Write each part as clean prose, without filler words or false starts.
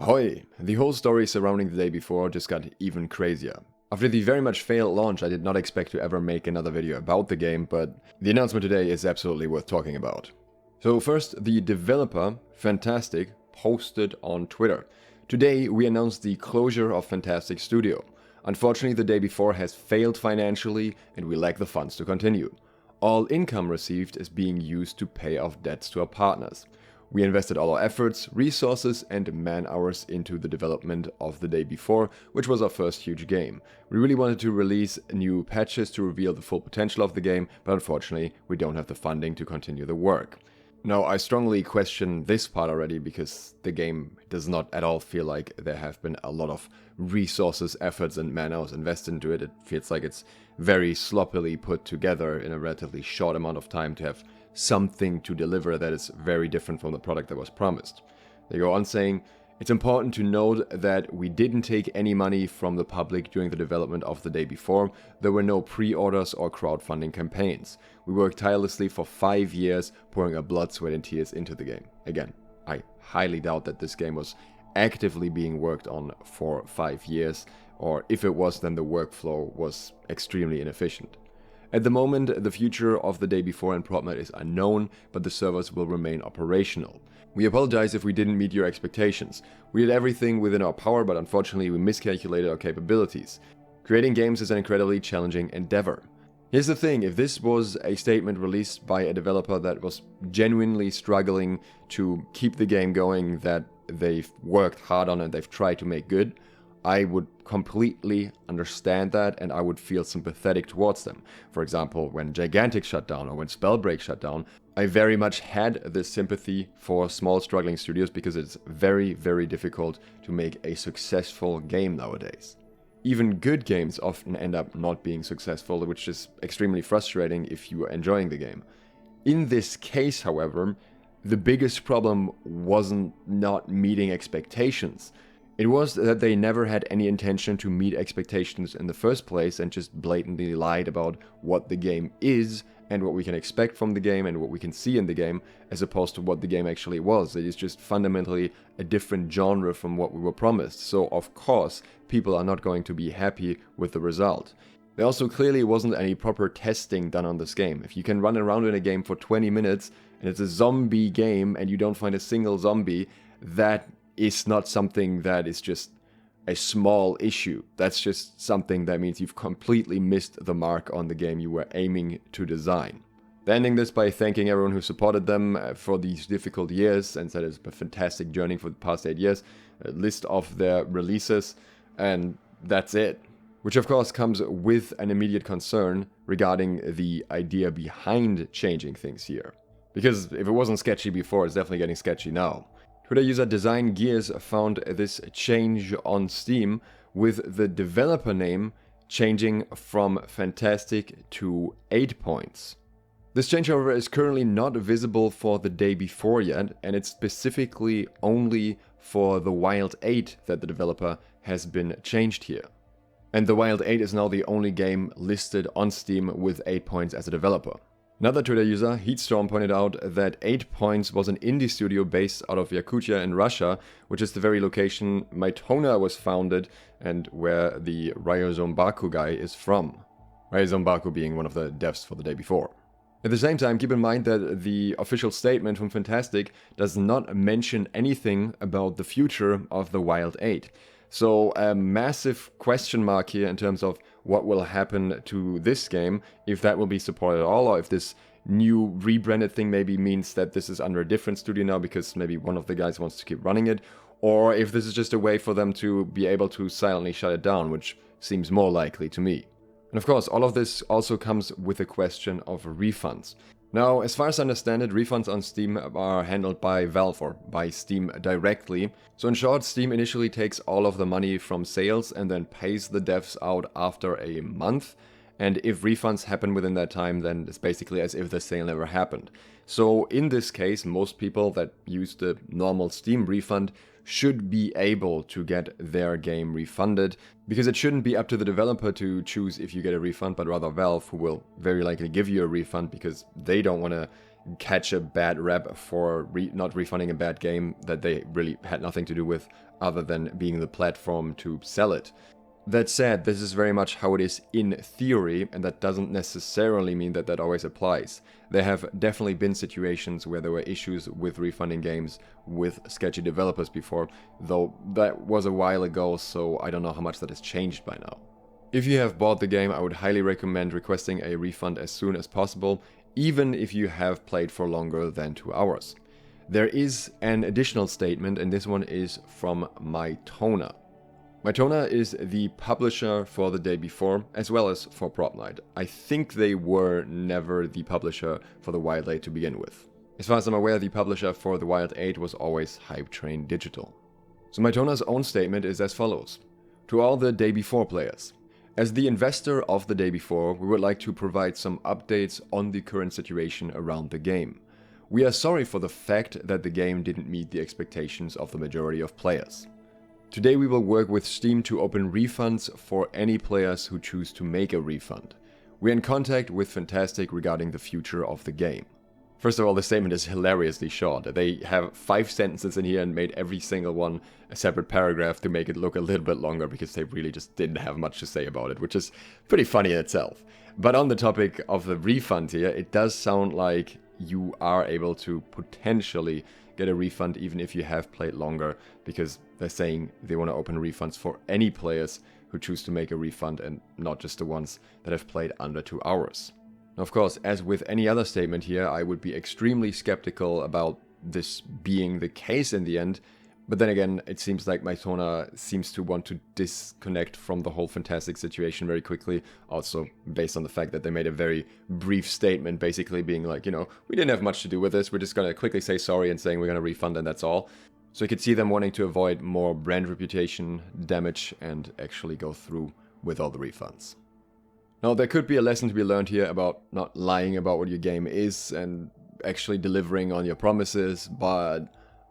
Ahoy! The whole story surrounding the day before just got even crazier. After the very much failed launch, I did not expect to ever make another video about the game, but the announcement today is absolutely worth talking about. So first, the developer, Fntastic, posted on Twitter. Today, we announced the closure of Fntastic Studio. Unfortunately, the day before has failed financially, and we lack the funds to continue. All income received is being used to pay off debts to our partners. We invested all our efforts, resources and man-hours into the development of the day before, which was our first huge game. We really wanted to release new patches to reveal the full potential of the game, but unfortunately we don't have the funding to continue the work. Now, I strongly question this part already because the game does not at all feel like there have been a lot of resources, efforts and man-hours invested into it. It feels like it's very sloppily put together in a relatively short amount of time to have something to deliver that is very different from the product that was promised. They go on saying, "It's important to note that we didn't take any money from the public during the development of the day before. There were no pre-orders or crowdfunding campaigns. We worked tirelessly for 5 years, pouring our blood, sweat and tears into the game." Again, I highly doubt that this game was actively being worked on for 5 years, or if it was, then the workflow was extremely inefficient. At the moment, the future of the day before and PropMed is unknown, but the servers will remain operational. We apologize if we didn't meet your expectations. We did everything within our power, but unfortunately we miscalculated our capabilities. Creating games is an incredibly challenging endeavor. Here's the thing, if this was a statement released by a developer that was genuinely struggling to keep the game going, that they've worked hard on and they've tried to make good, I would completely understand that and I would feel sympathetic towards them. For example, when Gigantic shut down or when Spellbreak shut down, I very much had this sympathy for small struggling studios because it's very, very difficult to make a successful game nowadays. Even good games often end up not being successful, which is extremely frustrating if you are enjoying the game. In this case, however, the biggest problem wasn't not meeting expectations. It was that they never had any intention to meet expectations in the first place and just blatantly lied about what the game is and what we can expect from the game and what we can see in the game, as opposed to what the game actually was. It is just fundamentally a different genre from what we were promised, so of course people are not going to be happy with the result. There also clearly wasn't any proper testing done on this game. If you can run around in a game for 20 minutes and it's a zombie game and you don't find a single zombie, that is not something that is just a small issue. That's just something that means you've completely missed the mark on the game you were aiming to design. They're ending this by thanking everyone who supported them for these difficult years and said it's a fantastic journey for the past 8 years. A list of their releases, and that's it. Which of course comes with an immediate concern regarding the idea behind changing things here. Because if it wasn't sketchy before, it's definitely getting sketchy now. Twitter user Design Gears found this change on Steam with the developer name changing from Fntastic to 8 points. This changeover is currently not visible for the day before yet, and it's specifically only for the Wild 8 that the developer has been changed here. And the Wild 8 is now the only game listed on Steam with 8 points as a developer. Another Twitter user, Heatstorm, pointed out that 8 points was an indie studio based out of Yakutia in Russia, which is the very location Mytona was founded and where the Ryozombaku guy is from. Ryozombaku being one of the devs for the day before. At the same time, keep in mind that the official statement from Fntastic does not mention anything about the future of the Wild 8. So a massive question mark here in terms of what will happen to this game, if that will be supported at all, or if this new rebranded thing maybe means that this is under a different studio now because maybe one of the guys wants to keep running it, or if this is just a way for them to be able to silently shut it down, which seems more likely to me. And of course, all of this also comes with a question of refunds. Now, as far as I understand it, refunds on Steam are handled by Valve or by Steam directly. So in short, Steam initially takes all of the money from sales and then pays the devs out after a month. And if refunds happen within that time, then it's basically as if the sale never happened. So in this case, most people that use the normal Steam refund should be able to get their game refunded, because it shouldn't be up to the developer to choose if you get a refund, but rather Valve, who will very likely give you a refund because they don't want to catch a bad rep for not refunding a bad game that they really had nothing to do with other than being the platform to sell it. That said, this is very much how it is in theory, and that doesn't necessarily mean that that always applies. There have definitely been situations where there were issues with refunding games with sketchy developers before, though that was a while ago, so I don't know how much that has changed by now. If you have bought the game, I would highly recommend requesting a refund as soon as possible, even if you have played for longer than 2 hours. There is an additional statement, and this one is from Mytona. Mytona is the publisher for the day before, as well as for Prop Night. I think they were never the publisher for the Wild 8 to begin with. As far as I'm aware, the publisher for the Wild 8 was always Hype Train Digital. So Mytona's own statement is as follows. To all the day before players. As the investor of the day before, we would like to provide some updates on the current situation around the game. We are sorry for the fact that the game didn't meet the expectations of the majority of players. Today we will work with Steam to open refunds for any players who choose to make a refund. We are in contact with Fntastic regarding the future of the game. First of all, the statement is hilariously short. They have 5 sentences in here and made every single one a separate paragraph to make it look a little bit longer because they really just didn't have much to say about it, which is pretty funny in itself. But on the topic of the refund here, it does sound like you are able to potentially get a refund even if you have played longer, because they're saying they want to open refunds for any players who choose to make a refund and not just the ones that have played under 2 hours. Now, of course, as with any other statement here, I would be extremely skeptical about this being the case in the end. But then again, it seems like Mytona seems to want to disconnect from the whole Fntastic situation very quickly. Also, based on the fact that they made a very brief statement, basically being like, you know, we didn't have much to do with this. We're just going to quickly say sorry and saying we're going to refund and that's all. So you could see them wanting to avoid more brand reputation damage and actually go through with all the refunds. Now, there could be a lesson to be learned here about not lying about what your game is and actually delivering on your promises, but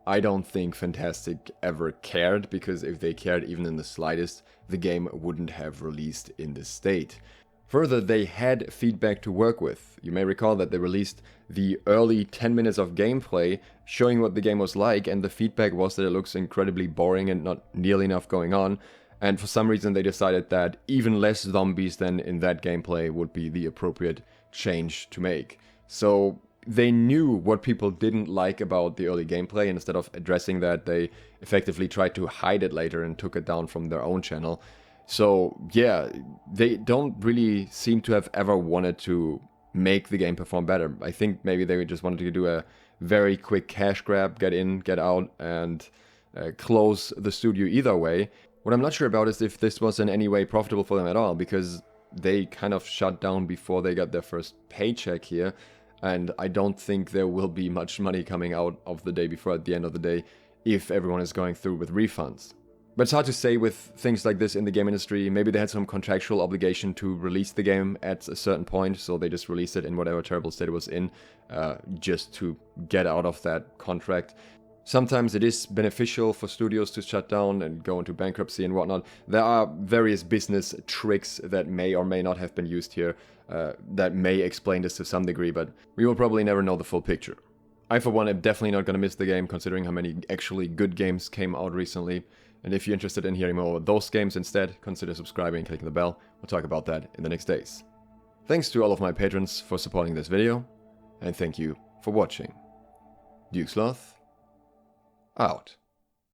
I don't think Fntastic ever cared, because if they cared even in the slightest, the game wouldn't have released in this state. Further, they had feedback to work with. You may recall that they released the early 10 minutes of gameplay showing what the game was like, and the feedback was that it looks incredibly boring and not nearly enough going on. And for some reason they decided that even less zombies than in that gameplay would be the appropriate change to make. So they knew what people didn't like about the early gameplay, and instead of addressing that, they effectively tried to hide it later and took it down from their own channel. So yeah, they don't really seem to have ever wanted to make the game perform better. I think maybe they just wanted to do a very quick cash grab, get in, get out, and close the studio either way. What I'm not sure about is if this was in any way profitable for them at all, because they kind of shut down before they got their first paycheck here, and I don't think there will be much money coming out of the day before at the end of the day if everyone is going through with refunds. But it's hard to say with things like this in the game industry. Maybe they had some contractual obligation to release the game at a certain point, so they just released it in whatever terrible state it was in, just to get out of that contract. Sometimes it is beneficial for studios to shut down and go into bankruptcy and whatnot. There are various business tricks that may or may not have been used here that may explain this to some degree, but we will probably never know the full picture. I, for one, am definitely not going to miss the game, considering how many actually good games came out recently. And if you're interested in hearing more about those games instead, consider subscribing and clicking the bell. We'll talk about that in the next days. Thanks to all of my patrons for supporting this video, and thank you for watching. SLOTH out.